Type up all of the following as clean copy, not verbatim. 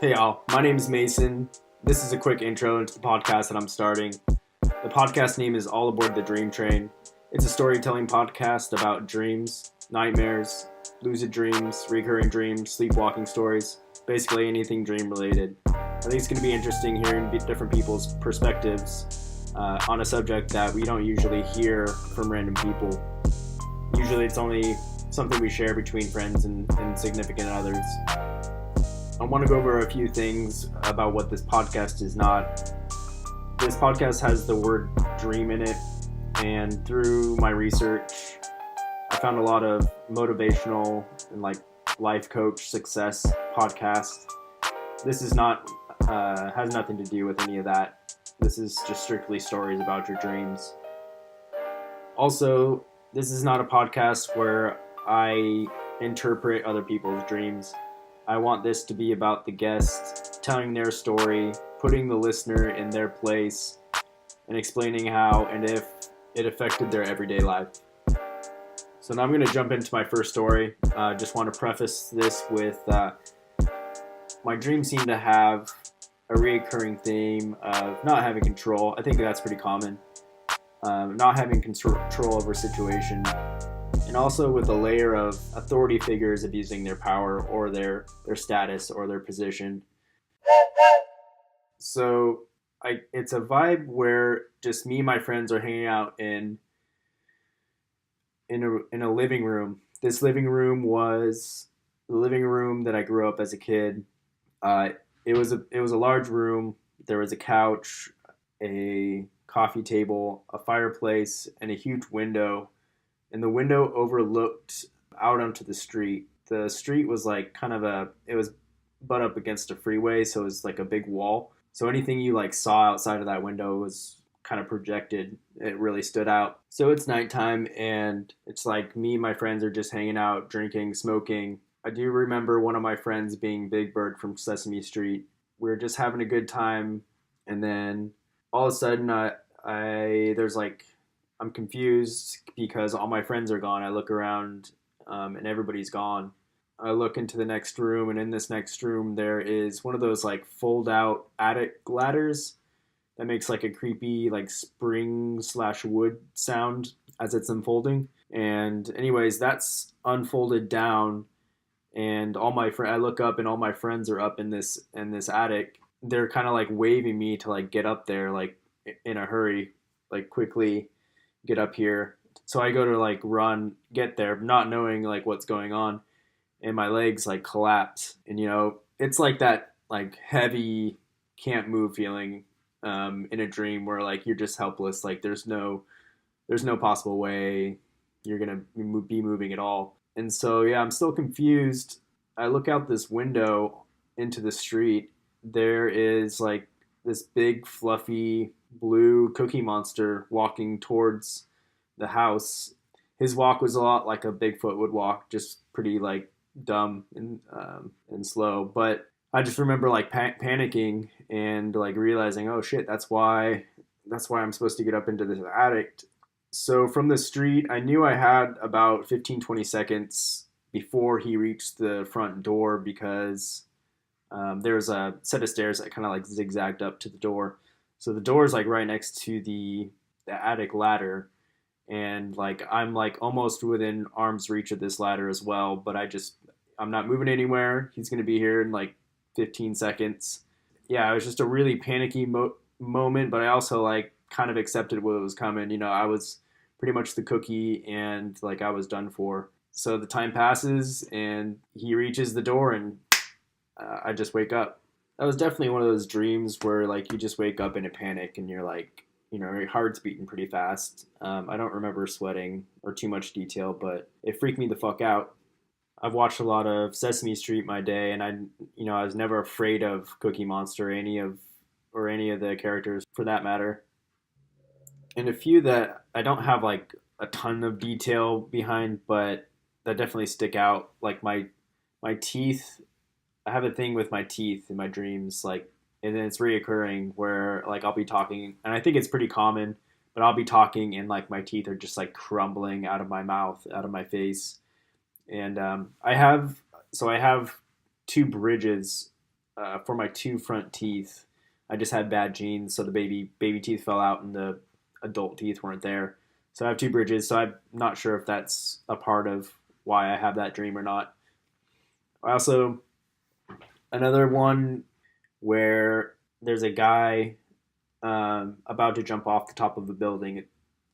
Hey y'all, my name is Mason. This is a quick intro into the podcast that I'm starting. The podcast name is All Aboard the Dream Train. It's a storytelling podcast about dreams, nightmares, lucid dreams, recurring dreams, sleepwalking stories, basically anything dream related. I think it's going to be interesting hearing different people's perspectives on a subject that we don't usually hear from random people. Usually it's only something we share between friends and significant others. I want to go over a few things about what this podcast is not. This podcast has the word dream in it, and through my research, I found a lot of motivational and life coach success podcasts. This is not has nothing to do with any of that. This is just strictly stories about your dreams. Also, this is not a podcast where I interpret other people's dreams. I want this to be about the guest telling their story, putting the listener in their place, and explaining how and if it affected their everyday life. So now I'm going to jump into my first story. Just want to preface this with my dreams seem to have a reoccurring theme of not having control. I think that's pretty common. Not having control over a situation, and also with a layer of authority figures abusing their power or their status or their position. So it's a vibe where just me and my friends are hanging out in a living room. This living room was the living room that I grew up as a kid. It was a large room. There was a couch, a coffee table, a fireplace, and a huge window. And the window overlooked out onto the street. The street was like it was butt up against a freeway, so it was like a big wall. So anything you saw outside of that window was kind of projected. It really stood out. So it's nighttime, and it's like me and my friends are just hanging out, drinking, smoking. I do remember one of my friends being Big Bird from Sesame Street. We were just having a good time, and then all of a sudden, I'm confused because all my friends are gone. I look around, and everybody's gone. I look into the next room, and in this next room, there is one of those fold out attic ladders that makes a creepy spring / wood sound as it's unfolding. And anyways, that's unfolded down, and I look up, and all my friends are up in this attic. They're kind of waving me to get up there in a hurry, quickly get up here. So I go to run, get there, not knowing what's going on, and my legs collapse. And it's that heavy can't move feeling in a dream where you're just helpless. There's no possible way you're gonna be moving at all. And so yeah, I'm still confused. I look out this window into the street. There is this big fluffy blue Cookie Monster walking towards the house. His walk was a lot like a Bigfoot would walk, just pretty dumb and slow. But I just remember panicking and realizing, oh shit, that's why I'm supposed to get up into this attic. So from the street, I knew I had about 15-20 seconds before he reached the front door, because there was a set of stairs that kind of zigzagged up to the door. So the door is right next to the attic ladder, and I'm almost within arm's reach of this ladder as well. But I'm not moving anywhere. He's gonna be here in 15 seconds. Yeah, it was just a really panicky moment, but I also kind of accepted what was coming. I was pretty much the cookie, and I was done for. So the time passes, and he reaches the door, and I just wake up. That was definitely one of those dreams where you just wake up in a panic, and you're your heart's beating pretty fast. I don't remember sweating or too much detail, but it freaked me the fuck out. I've watched a lot of Sesame Street my day, and I was never afraid of Cookie Monster or any of the characters for that matter. And a few that I don't have a ton of detail behind, but that definitely stick out. My teeth. I have a thing with my teeth in my dreams, and then it's reoccurring where I'll be talking, and I think it's pretty common, but I'll be talking, and my teeth are just crumbling out of my mouth, out of my face. And I have two bridges for my two front teeth. I just had bad genes, so the baby teeth fell out and the adult teeth weren't there. So I have two bridges. So I'm not sure if that's a part of why I have that dream or not. I also another one where there's a guy about to jump off the top of a building.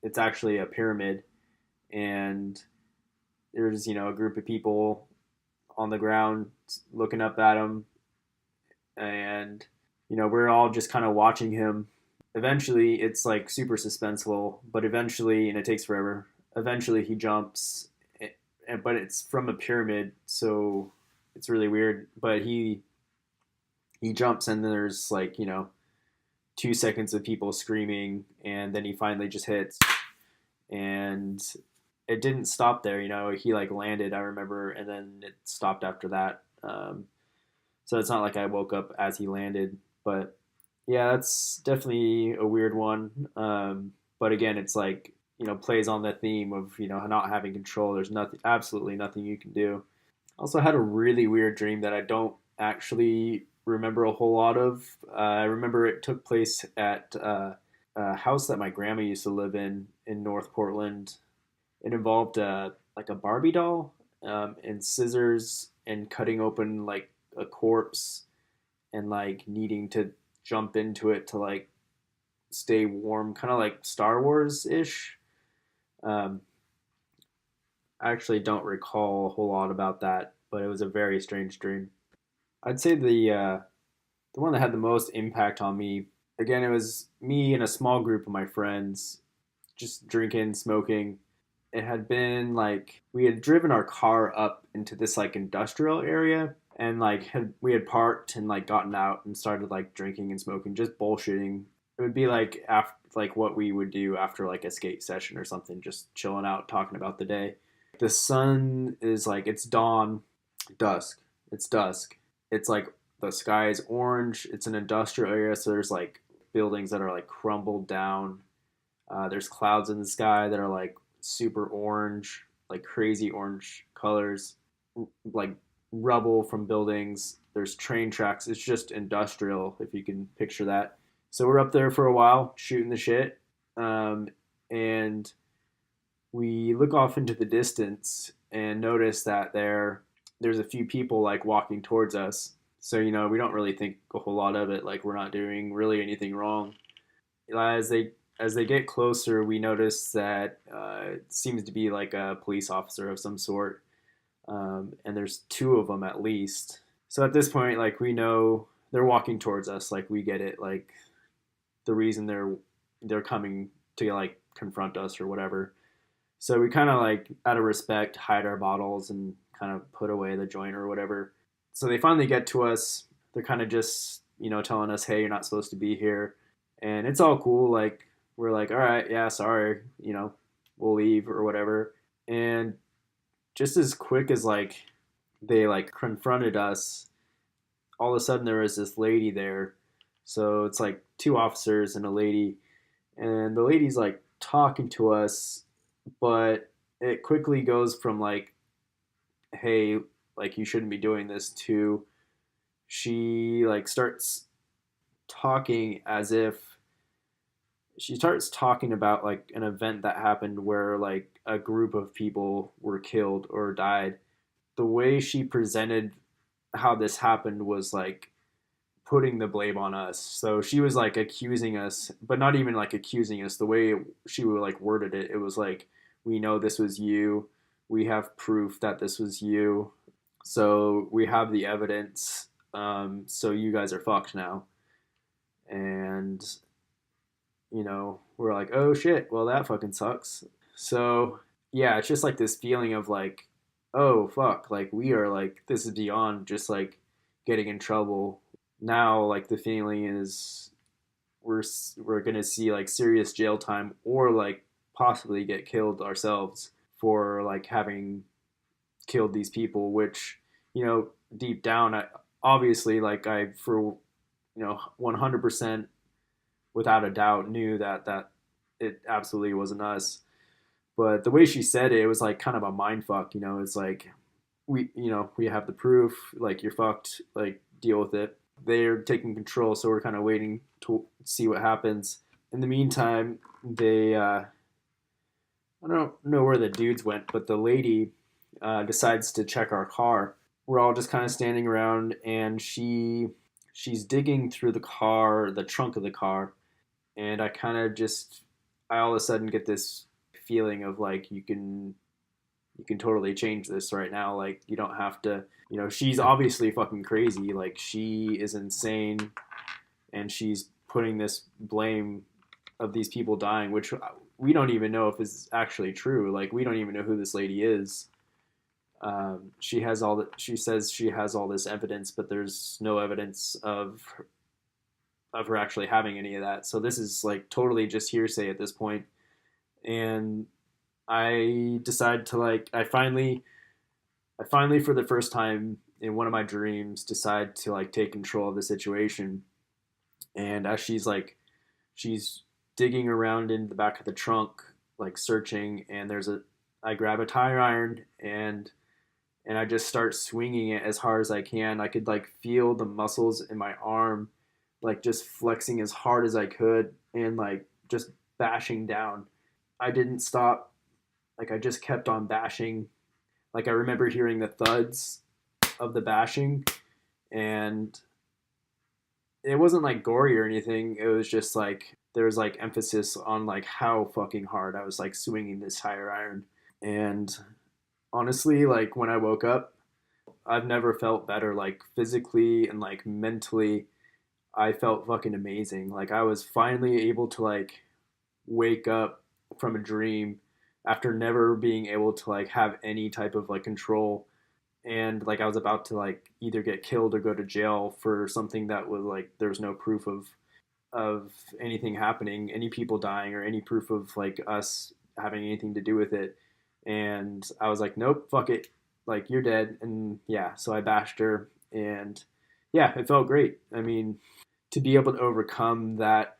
It's actually a pyramid, and there's a group of people on the ground looking up at him, and we're all just kind of watching him. Eventually, it's like super suspenseful, but eventually, and it takes forever. Eventually, he jumps, but it's from a pyramid, so it's really weird. But he jumps, and there's 2 seconds of people screaming, and then he finally just hits, and it didn't stop there. He landed, I remember, and then it stopped after that. So it's not like I woke up as he landed, but yeah, that's definitely a weird one. But again, it's plays on the theme of not having control. There's absolutely nothing you can do. Also had a really weird dream that I don't actually remember a whole lot of. I remember it took place at a house that my grandma used to live in North Portland. It involved a Barbie doll, and scissors, and cutting open a corpse, and needing to jump into it to stay warm, kind of like Star Wars ish. Um, I actually don't recall a whole lot about that, but it was a very strange dream. I'd say the one that had the most impact on me, again, it was me and a small group of my friends just drinking, smoking. It had been we had driven our car up into this industrial area, and we had parked and gotten out and started drinking and smoking, just bullshitting. It would be after what we would do after a skate session or something, just chilling out, talking about the day. The sun is it's dawn, dusk. It's dusk. It's the sky is orange. It's an industrial area, so there's buildings that are crumbled down. There's clouds in the sky that are super orange, crazy orange colors, like rubble from buildings. There's train tracks. It's just industrial, if you can picture that. So we're up there for a while shooting the shit, and we look off into the distance and notice that there's a few people walking towards us. So we don't really think a whole lot of it. We're not doing really anything wrong. As they get closer, we notice that it seems to be a police officer of some sort, and there's two of them at least. So at this point, we know they're walking towards us. We get it. The reason they're coming to confront us or whatever. So we kind of out of respect hide our bottles and kind of put away the joint or whatever. So they finally get to us. They're kind of just telling us, hey, you're not supposed to be here, and it's all cool. We're all right, yeah, sorry, we'll leave or whatever. And just as quick as they confronted us, all of a sudden there was this lady there. So it's two officers and a lady, and the lady's talking to us, but it quickly goes from hey, you shouldn't be doing this, to she starts talking as if she starts talking about an event that happened where a group of people were killed or died. The way she presented how this happened was putting the blame on us. So she was accusing us, but not even accusing us. The way she would worded it, it was we know this was you. We have proof that this was you. So we have the evidence. So you guys are fucked now. And we're oh shit, well that fucking sucks. So yeah, it's just this feeling of oh fuck, we are this is beyond just getting in trouble. Now the feeling is we're gonna see serious jail time, or possibly get killed ourselves for having killed these people, which deep down obviously I for 100% without a doubt knew that it absolutely wasn't us. But the way she said it, it was kind of a mind fuck. It's we have the proof. You're fucked. Deal with it. they're taking control, so we're kind of waiting to see what happens. In the meantime, they I don't know where the dudes went, but the lady decides to check our car. We're all just kind of standing around, and she's digging through the trunk of the car, and I all of a sudden get this feeling of like you can totally change this right now. Like you don't have to, she's obviously fucking crazy. Like she is insane, and she's putting this blame of these people dying, which we don't even know if is actually true. Like we don't even know who this lady is. She says she has all this evidence, but there's no evidence of her actually having any of that. So this is like totally just hearsay at this point. And I decide to I finally for the first time in one of my dreams decide to like take control of the situation. And as she's digging around in the back of the trunk, like searching, and I grab a tire iron and I just start swinging it as hard as I can. I could like feel the muscles in my arm, like just flexing as hard as I could and like just bashing down. I didn't stop. Like I just kept on bashing. Like I remember hearing the thuds of the bashing, and it wasn't like gory or anything. It was just like there was like emphasis on like how fucking hard I was like swinging this tire iron. And honestly, like when I woke up, I've never felt better. Like physically and like mentally, I felt fucking amazing. Like I was finally able to like wake up from a dream after never being able to like have any type of like control, and like I was about to like either get killed or go to jail for something that was like there's no proof of anything happening, any people dying or any proof of like us having anything to do with it. And I was like, nope, fuck it, like you're dead. And yeah, so I bashed her, and yeah, it felt great. I mean, to be able to overcome that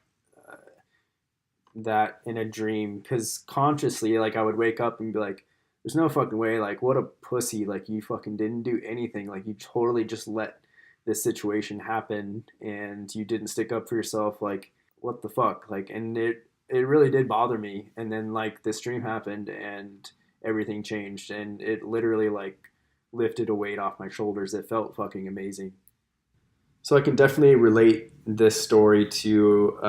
in a dream, because consciously like I would wake up and be like, there's no fucking way, like what a pussy, like you fucking didn't do anything, like you totally just let this situation happen and you didn't stick up for yourself, like what the fuck, like. And it really did bother me. And then like this dream happened and everything changed, and it literally like lifted a weight off my shoulders. It felt fucking amazing. So I can definitely relate this story to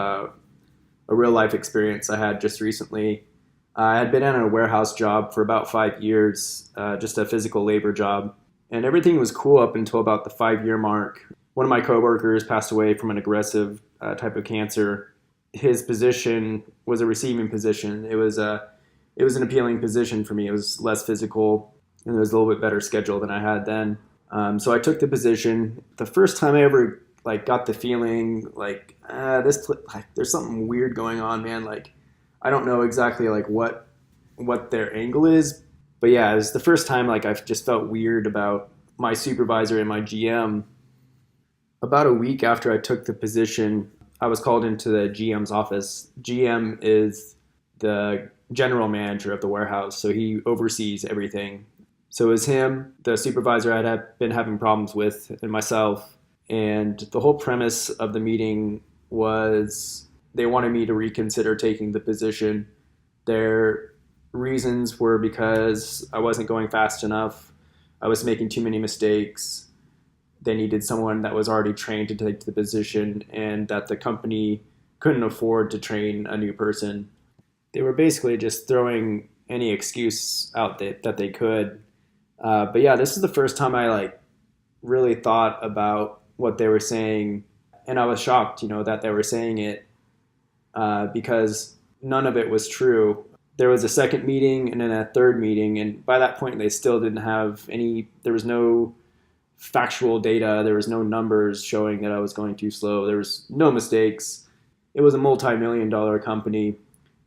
a real life experience I had just recently. I had been in a warehouse job for about 5 years, just a physical labor job, and everything was cool up until about the 5 year mark. One of my coworkers passed away from an aggressive type of cancer. His position was a receiving position. It was an appealing position for me. It was less physical, and it was a little bit better schedule than I had then. So I took the position. The first time I ever like got the feeling like like, there's something weird going on, man. Like I don't know exactly like what their angle is, but yeah, it was the first time like I just felt weird about my supervisor and my GM. About a week after I took the position, I was called into the GM's office. GM is the general manager of the warehouse, so he oversees everything. So it was him, the supervisor I'd been having problems with, and myself. And the whole premise of the meeting was they wanted me to reconsider taking the position. Their reasons were because I wasn't going fast enough, I was making too many mistakes, they needed someone that was already trained to take the position, and that the company couldn't afford to train a new person. They were basically just throwing any excuse out that they could. But yeah, this is the first time I like really thought about what they were saying, and I was shocked, that they were saying it, because none of it was true. There was a second meeting and then a third meeting, and by that point they still didn't have any. There was no factual data. There was no numbers showing that I was going too slow. There was no mistakes. It was a multi-million-dollar company,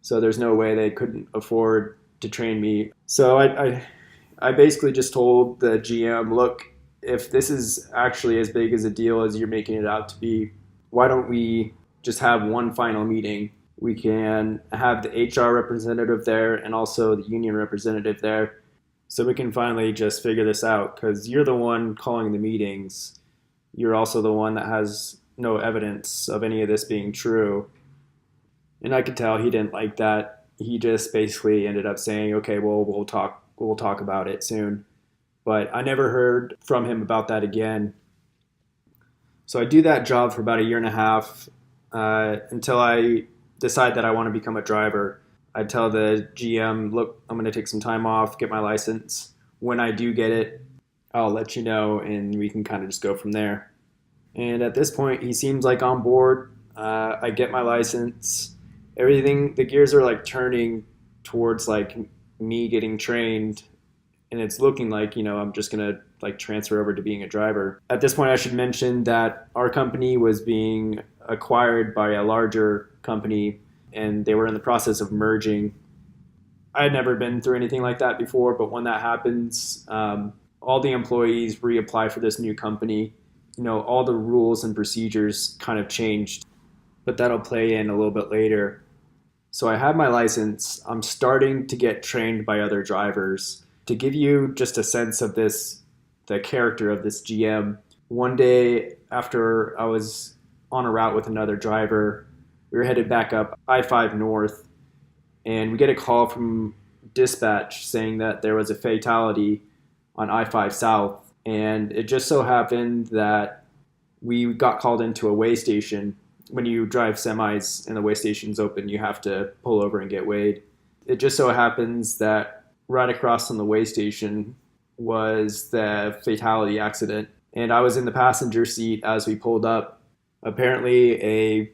so there's no way they couldn't afford to train me. So I basically just told the GM, look, if this is actually as big as a deal as you're making it out to be, why don't we just have one final meeting? We can have the HR representative there and also the union representative there, so we can finally just figure this out, because you're the one calling the meetings. you're also the one that has no evidence of any of this being true. And I could tell he didn't like that. He just basically ended up saying, okay, well, we'll talk about it soon. But I never heard from him about that again. So I do that job for about a year and a half until I decide that I want to become a driver. I tell the GM, look, I'm going to take some time off, get my license. When I do get it, I'll let you know, and we can kind of just go from there. And at this point, he seems like on board. I get my license. Everything, the gears are like turning towards like me getting trained, and it's looking like, I'm just gonna like transfer over to being a driver. At this point, I should mention that our company was being acquired by a larger company, and they were in the process of merging. I had never been through anything like that before, but when that happens, all the employees reapply for this new company. All the rules and procedures kind of changed, but that'll play in a little bit later. So I have my license. I'm starting to get trained by other drivers. To give you just a sense of the character of this GM, one day after I was on a route with another driver, we were headed back up I-5 North, and we get a call from dispatch saying that there was a fatality on I-5 South. And it just so happened that we got called into a weigh station. When you drive semis and the weigh station's open, you have to pull over and get weighed. It just so happens that right across from the weigh station was the fatality accident. And I was in the passenger seat as we pulled up. Apparently a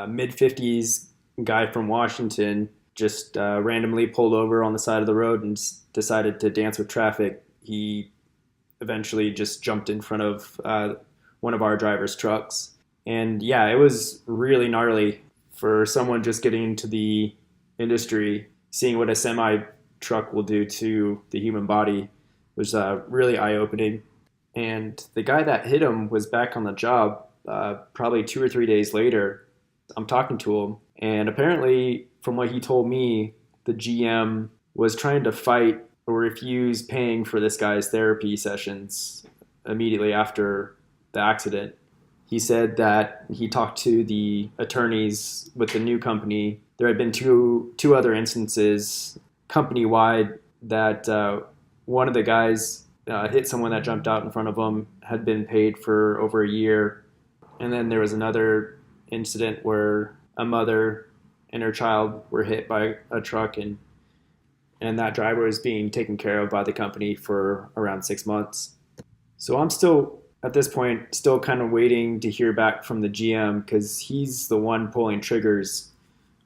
mid-50s guy from Washington just randomly pulled over on the side of the road and decided to dance with traffic. He eventually just jumped in front of one of our driver's trucks. And yeah, it was really gnarly for someone just getting into the industry. Seeing what a semi truck will do to the human body was really eye-opening. And the guy that hit him was back on the job probably 2 or 3 days later. I'm talking to him, and apparently, from what he told me, the GM was trying to fight or refuse paying for this guy's therapy sessions immediately after the accident. He said that he talked to the attorneys with the new company. There had been two other instances company-wide that one of the guys hit someone that jumped out in front of him, had been paid for over a year. And then there was another incident where a mother and her child were hit by a truck, and that driver was being taken care of by the company for around 6 months. So I'm still, at this point, still kind of waiting to hear back from the GM, because he's the one pulling triggers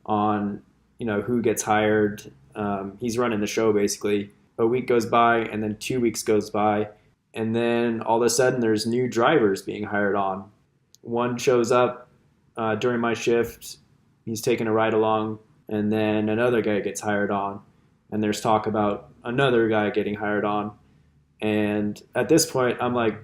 on, who gets hired. He's running the show, basically. A week goes by, and then 2 weeks goes by, and then all of a sudden there's new drivers being hired on. One shows up during my shift. He's taking a ride along, and then another guy gets hired on, and there's talk about another guy getting hired on. And at this point, I'm like,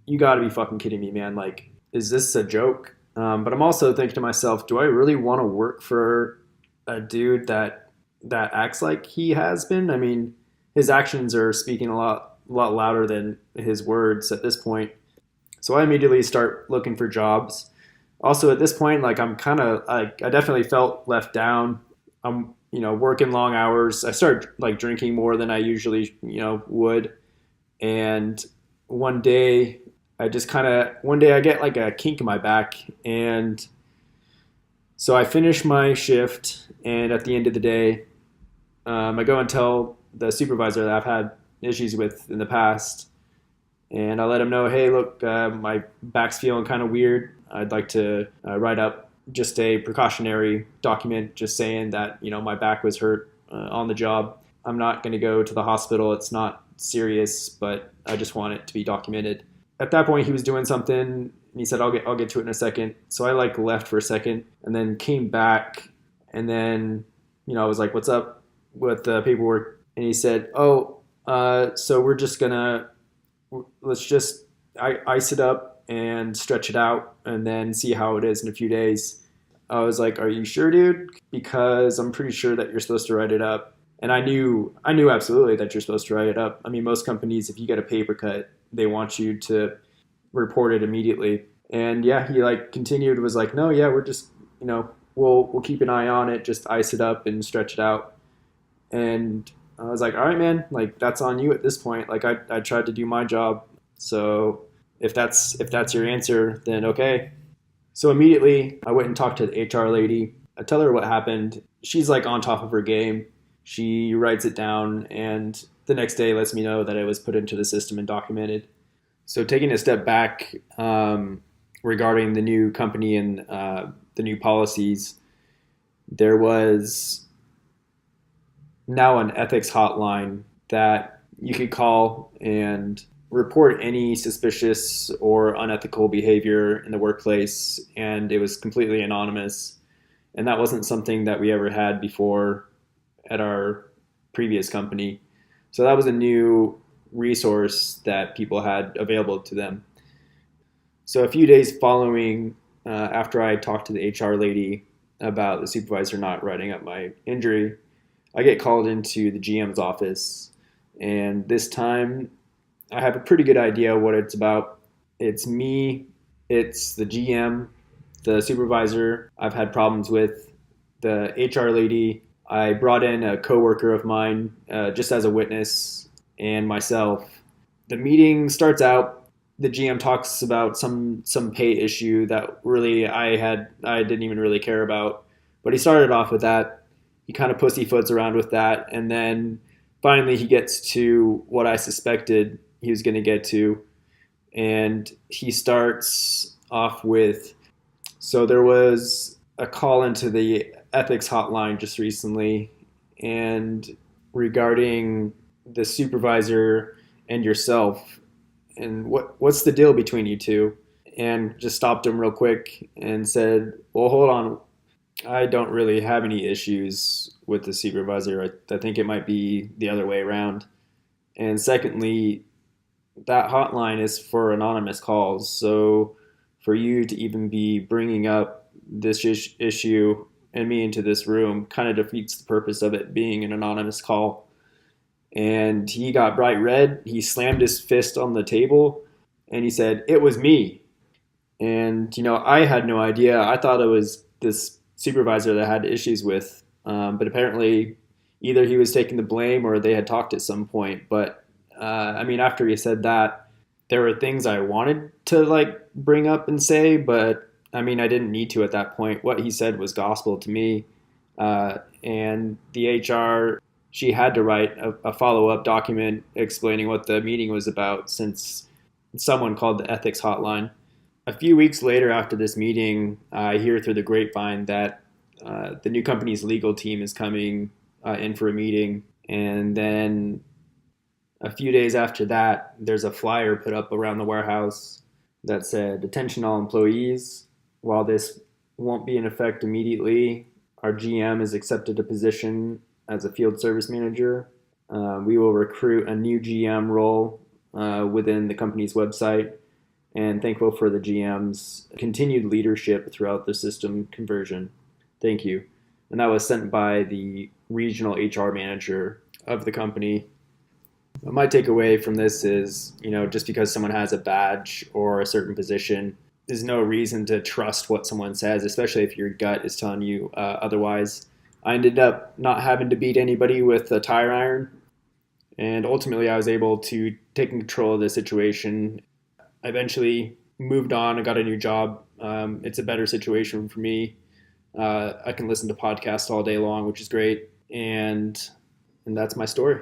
you gotta be fucking kidding me, man. Like, is this a joke? But I'm also thinking to myself, do I really want to work for a dude that acts like he has been? I mean, his actions are speaking a lot louder than his words at this point. So I immediately start looking for jobs. Also at this point, like, I'm kind of like, I definitely felt left down. I'm, working long hours. I started like drinking more than I usually, would. And one day I get like a kink in my back. And so I finish my shift. And at the end of the day, I go and tell the supervisor that I've had issues with in the past. And I let him know, hey, look, my back's feeling kind of weird. I'd like to write up just a precautionary document just saying that, my back was hurt on the job. I'm not going to go to the hospital. It's not serious, but I just want it to be documented. At that point, he was doing something, and he said, I'll get to it in a second. So I like left for a second and then came back. And then, I was like, what's up with the paperwork? And he said, so we're just going to, let's just ice it up and stretch it out and then see how it is in a few days. I was like, are you sure, dude? Because I'm pretty sure that you're supposed to write it up. And I knew absolutely that you're supposed to write it up. I mean, most companies, if you get a paper cut, they want you to reported immediately. And yeah, he like continued, was like, no, yeah, we're just, we'll keep an eye on it, just ice it up and stretch it out. And I was like, all right, man, like that's on you at this point. Like I tried to do my job. So if that's your answer, then okay. So immediately I went and talked to the HR lady. I tell her what happened. She's like on top of her game. She writes it down and the next day lets me know that it was put into the system and documented. So taking a step back, regarding the new company and the new policies, there was now an ethics hotline that you could call and report any suspicious or unethical behavior in the workplace, and it was completely anonymous. And that wasn't something that we ever had before at our previous company. So that was a new resource that people had available to them. So a few days following, after I talked to the HR lady about the supervisor not writing up my injury, I get called into the GM's office. And this time I have a pretty good idea what it's about. It's me, it's the GM, the supervisor I've had problems with, the HR lady. I brought in a coworker of mine just as a witness, and myself. The meeting starts out. The GM talks about some pay issue that really I didn't even really care about, but he started off with that. He kind of pussyfoots around with that, and then finally he gets to what I suspected he was going to get to, and he starts off with, so there was a call into the ethics hotline just recently, and regarding the supervisor and yourself, and what's the deal between you two? And just stopped him real quick and said, well, hold on. I don't really have any issues with the supervisor. I think it might be the other way around. And secondly, that hotline is for anonymous calls. So for you to even be bringing up this issue and me into this room kind of defeats the purpose of it being an anonymous call. And he got bright red. He slammed his fist on the table and he said, it was me. And, I had no idea. I thought it was this supervisor that I had issues with. But apparently either he was taking the blame or they had talked at some point. But after he said that, there were things I wanted to bring up and say, but I didn't need to at that point. What he said was gospel to me. And the HR, she had to write a follow-up document explaining what the meeting was about, since someone called the ethics hotline. A few weeks later after this meeting, I hear through the grapevine that the new company's legal team is coming in for a meeting. And then a few days after that, there's a flyer put up around the warehouse that said, attention all employees, while this won't be in effect immediately, our GM has accepted a position as a field service manager. We will recruit a new GM role within the company's website, and thankful for the GM's continued leadership throughout the system conversion. Thank you. And that was sent by the regional HR manager of the company. My takeaway from this is, just because someone has a badge or a certain position, there's no reason to trust what someone says, especially if your gut is telling you otherwise. I ended up not having to beat anybody with a tire iron, and ultimately I was able to take control of the situation. I eventually moved on. I got a new job. It's a better situation for me. I can listen to podcasts all day long, which is great, and that's my story.